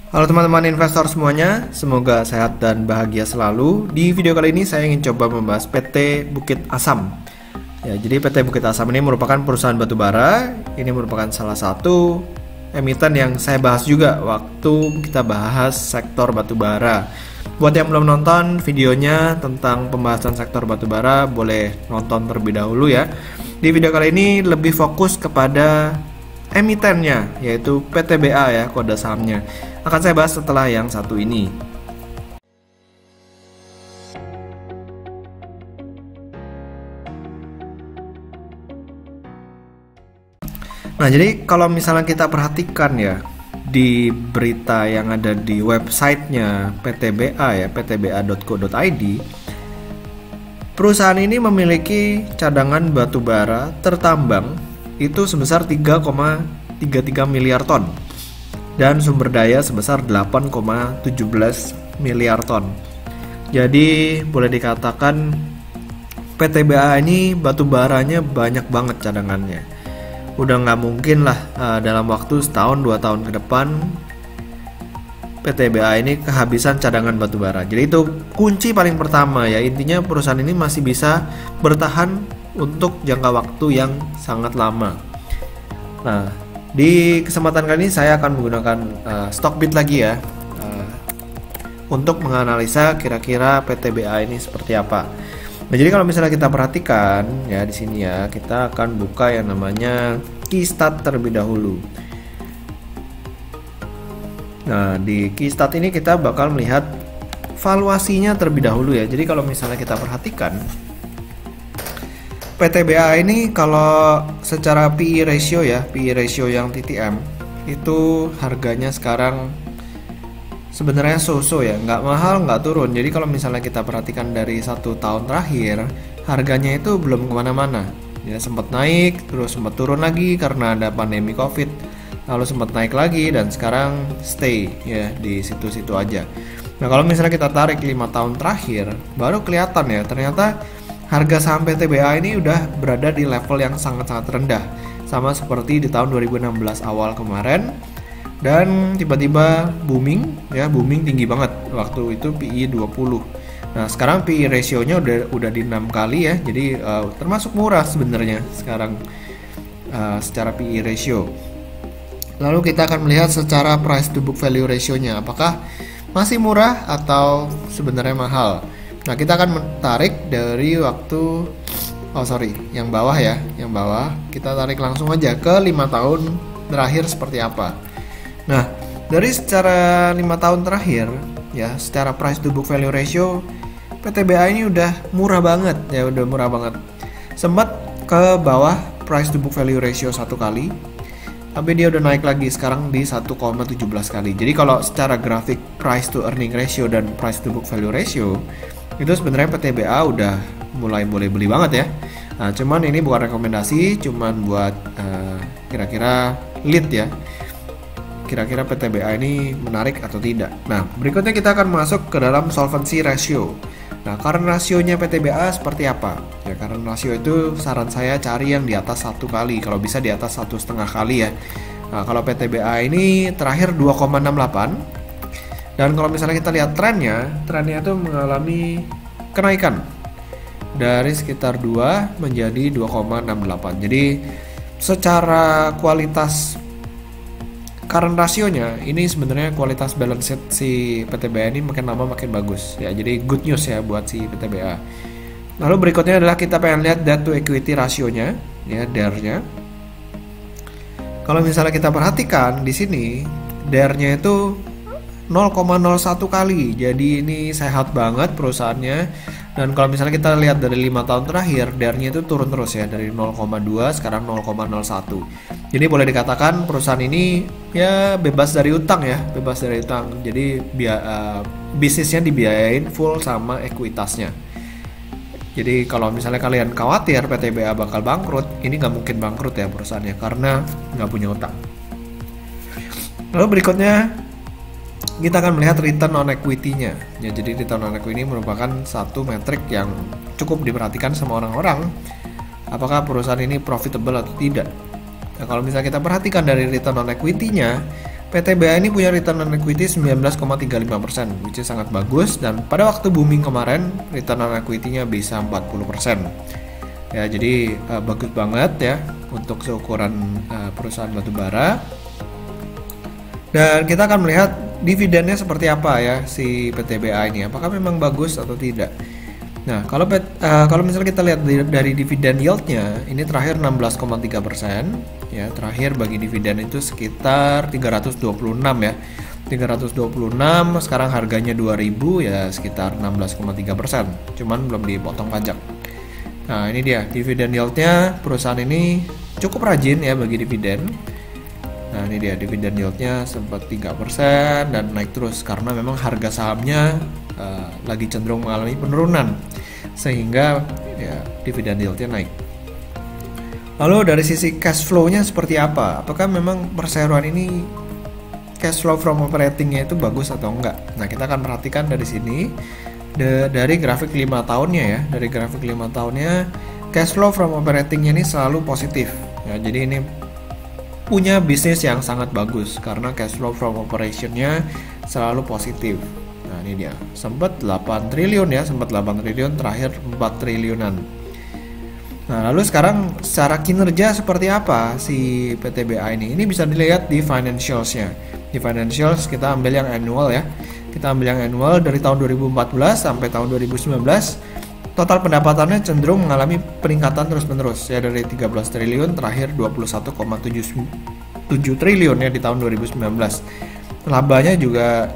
Halo teman-teman investor semuanya, semoga sehat dan bahagia selalu. Di video kali ini saya ingin coba membahas PT Bukit Asam. Ya, jadi PT Bukit Asam ini merupakan perusahaan batubara. Ini merupakan salah satu emiten yang saya bahas juga waktu kita bahas sektor batubara. Buat yang belum nonton videonya tentang pembahasan sektor batubara, boleh nonton terlebih dahulu ya. Di video kali ini lebih fokus kepada emitennya, yaitu PTBA ya, kode sahamnya. Akan saya bahas setelah yang satu ini. Nah, jadi kalau misalnya kita perhatikan ya, di berita yang ada di websitenya PTBA ya, ptba.co.id, perusahaan ini memiliki cadangan batubara tertambang itu sebesar 3,33 miliar ton dan sumber daya sebesar 8,17 miliar ton. Jadi boleh dikatakan PTBA ini batubaranya banyak banget cadangannya. Udah nggak mungkin lah dalam waktu setahun 2 tahun ke depan PTBA ini kehabisan cadangan batubara. Jadi itu kunci paling pertama ya. Intinya perusahaan ini masih bisa bertahan untuk jangka waktu yang sangat lama. Nah, di kesempatan kali ini saya akan menggunakan Stockbit lagi ya untuk menganalisa kira-kira PTBA ini seperti apa. Nah, jadi kalau misalnya kita perhatikan ya di sini ya, kita akan buka yang namanya Keystat terlebih dahulu. Nah, di Keystat ini kita bakal melihat valuasinya terlebih dahulu ya. Jadi kalau misalnya kita perhatikan PTBA ini kalau secara PE ratio ya, PE ratio yang TTM itu harganya sekarang sebenarnya so-so ya, nggak mahal nggak turun. Jadi kalau misalnya kita perhatikan dari 1 tahun terakhir, harganya itu belum kemana-mana ya, sempat naik terus sempat turun lagi karena ada pandemi COVID, lalu sempat naik lagi dan sekarang stay ya di situ-situ aja. Nah, kalau misalnya kita tarik 5 tahun terakhir, baru kelihatan ya ternyata harga saham PTBA ini udah berada di level yang sangat-sangat rendah, sama seperti di tahun 2016 awal kemarin, dan tiba-tiba booming tinggi banget waktu itu PE 20. Nah, sekarang PE ratio-nya udah di 6 kali ya. Jadi termasuk murah sebenarnya sekarang secara PE ratio. Lalu kita akan melihat secara price to book value ratio-nya, apakah masih murah atau sebenarnya mahal. Nah, kita akan menarik dari waktu yang bawah ya, yang bawah kita tarik langsung aja ke 5 tahun terakhir seperti apa. Nah, dari secara 5 tahun terakhir ya, secara price to book value ratio PTBA ini udah murah banget ya, udah murah banget. Sempat ke bawah price to book value ratio 1 kali, tapi dia udah naik lagi sekarang di 1,17 kali. Jadi kalau secara grafik price to earning ratio dan price to book value ratio itu sebenarnya PTBA udah mulai boleh beli banget ya. Nah, cuman ini bukan rekomendasi, cuman buat kira-kira lead ya. Kira-kira PTBA ini menarik atau tidak. Nah, berikutnya kita akan masuk ke dalam solvency ratio. Nah, current rasionya PTBA seperti apa? Ya, current ratio itu saran saya cari yang di atas 1 kali, kalau bisa di atas 1,5 kali ya. Nah, kalau PTBA ini terakhir 2,68. Dan kalau misalnya kita lihat trennya itu mengalami kenaikan dari sekitar 2 menjadi 2,68. Jadi secara kualitas current rasionya ini sebenarnya kualitas balance sheet si PTBA ini makin lama makin bagus ya. Jadi good news ya buat si PTBA. Lalu berikutnya adalah kita pengen lihat debt to equity rasionya ya, DER-nya. Kalau misalnya kita perhatikan di sini DER-nya itu 0,01 kali. Jadi ini sehat banget perusahaannya. Dan kalau misalnya kita lihat dari 5 tahun terakhir, DER-nya itu turun terus ya, dari 0,2 sekarang 0,01. Jadi boleh dikatakan perusahaan ini ya bebas dari utang ya, bebas dari utang. Jadi bisnisnya dibiayain full sama ekuitasnya. Jadi kalau misalnya kalian khawatir PTBA bakal bangkrut, ini nggak mungkin bangkrut ya perusahaannya karena nggak punya utang. Lalu berikutnya kita akan melihat return on equity-nya. Ya, jadi return on equity ini merupakan satu metrik yang cukup diperhatikan sama orang-orang. Apakah perusahaan ini profitable atau tidak? Nah, kalau misalnya kita perhatikan dari return on equity-nya, PTBA ini punya return on equity 19,35%, which is sangat bagus, dan pada waktu booming kemarin return on equity-nya bisa 40%. Ya, jadi bagus banget ya untuk seukuran perusahaan batubara. Dan kita akan melihat dividennya seperti apa ya si PTBA ini, apakah memang bagus atau tidak. Nah, kalau misalnya kita lihat dari dividen yield-nya, ini terakhir 16,3%, ya terakhir bagi dividen itu sekitar 326 ya. 326, sekarang harganya 2000 ya sekitar 16,3%, cuman belum dipotong pajak. Nah, ini dia dividen yield-nya, perusahaan ini cukup rajin ya bagi dividen. Nah, ini dia dividen yield-nya sempat 3% dan naik terus karena memang harga sahamnya lagi cenderung mengalami penurunan, sehingga ya dividen yield-nya naik. Lalu dari sisi cash flow-nya seperti apa? Apakah memang perseroan ini cash flow from operating-nya itu bagus atau enggak? Nah, kita akan perhatikan dari sini dari grafik 5 tahunnya ya. Dari grafik 5 tahunnya cash flow from operating-nya ini selalu positif. Ya, jadi ini punya bisnis yang sangat bagus karena cash flow from operation-nya selalu positif. Nah, ini dia. Sempat 8 triliun ya, sempat 8 triliun, terakhir 4 triliunan. Nah, lalu sekarang secara kinerja seperti apa si PTBA ini? Ini bisa dilihat di financials-nya. Di financials kita ambil yang annual ya. Kita ambil yang annual dari tahun 2014 sampai tahun 2019. Total pendapatannya cenderung mengalami peningkatan terus-menerus ya, dari 13 triliun terakhir 21,77 triliun ya di tahun 2019. Labanya juga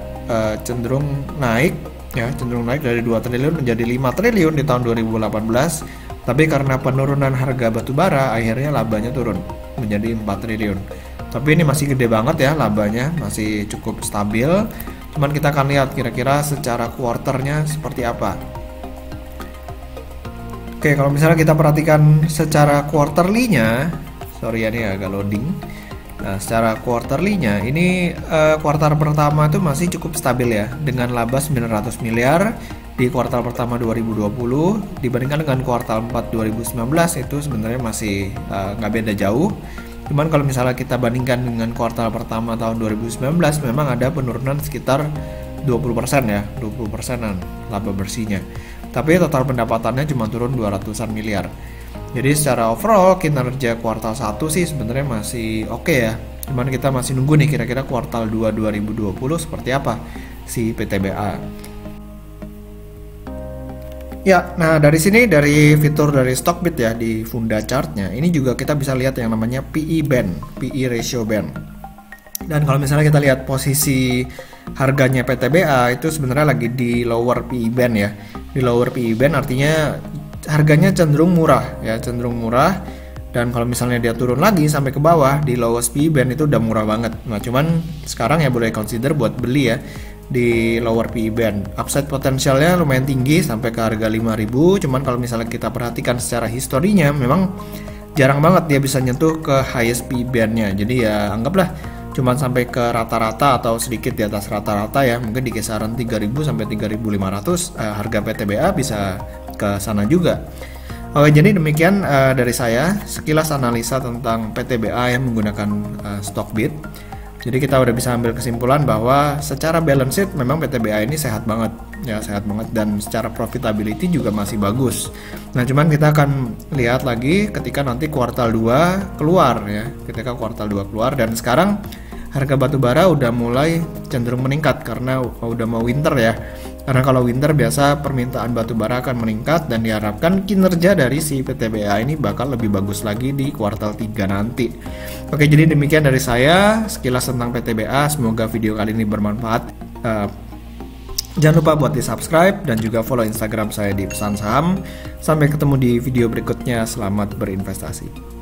cenderung naik ya, cenderung naik dari 2 triliun menjadi 5 triliun di tahun 2018. Tapi karena penurunan harga batubara, akhirnya labanya turun menjadi 4 triliun. Tapi ini masih gede banget ya labanya, masih cukup stabil. Cuman kita akan lihat kira-kira secara quarternya seperti apa. Oke, kalau misalnya kita perhatikan secara quarterly-nya, sorry ya ini agak loading. Nah, secara quarterly-nya, ini kuartal pertama itu masih cukup stabil ya, dengan laba 900 miliar di kuartal pertama 2020 dibandingkan dengan kuartal 4 2019 itu sebenarnya masih nggak beda jauh. Cuman kalau misalnya kita bandingkan dengan kuartal pertama tahun 2019 memang ada penurunan sekitar 20% ya, 20%an laba bersihnya. Tapi total pendapatannya cuma turun 200-an miliar. Jadi secara overall kinerja kuartal 1 sih sebenarnya masih oke ya. Cuman kita masih nunggu nih kira-kira kuartal 2 2020 seperti apa si PTBA. Ya, nah dari sini dari fitur dari Stockbit ya di Funda chartnya, ini juga kita bisa lihat yang namanya PE band, PE ratio band. Dan kalau misalnya kita lihat posisi harganya PTBA itu sebenarnya lagi di lower PE band ya. Di lower PE band artinya harganya cenderung murah ya, cenderung murah. Dan kalau misalnya dia turun lagi sampai ke bawah di lowest PE band itu udah murah banget. Nah, cuman sekarang ya boleh consider buat beli ya di lower PE band. Upside potensialnya lumayan tinggi sampai ke harga 5.000. Cuman kalau misalnya kita perhatikan secara historinya memang jarang banget dia bisa nyentuh ke highest PE bandnya. Jadi ya anggaplah cuman sampai ke rata-rata atau sedikit di atas rata-rata ya. Mungkin di kisaran 3.000 sampai 3.500 harga PTBA bisa ke sana juga. Oke, jadi demikian dari saya sekilas analisa tentang PTBA yang menggunakan Stockbit. Jadi kita udah bisa ambil kesimpulan bahwa secara balance sheet memang PTBA ini sehat banget ya, sehat banget, dan secara profitability juga masih bagus. Nah, cuman kita akan lihat lagi ketika nanti kuartal 2 keluar ya, ketika kuartal 2 keluar. Dan sekarang harga batubara udah mulai cenderung meningkat karena udah mau winter ya. Karena kalau winter biasa permintaan batubara akan meningkat dan diharapkan kinerja dari si PTBA ini bakal lebih bagus lagi di kuartal 3 nanti. Oke, jadi demikian dari saya sekilas tentang PTBA. Semoga video kali ini bermanfaat. Jangan lupa buat di subscribe dan juga follow Instagram saya di Pesan Saham. Sampai ketemu di video berikutnya. Selamat berinvestasi.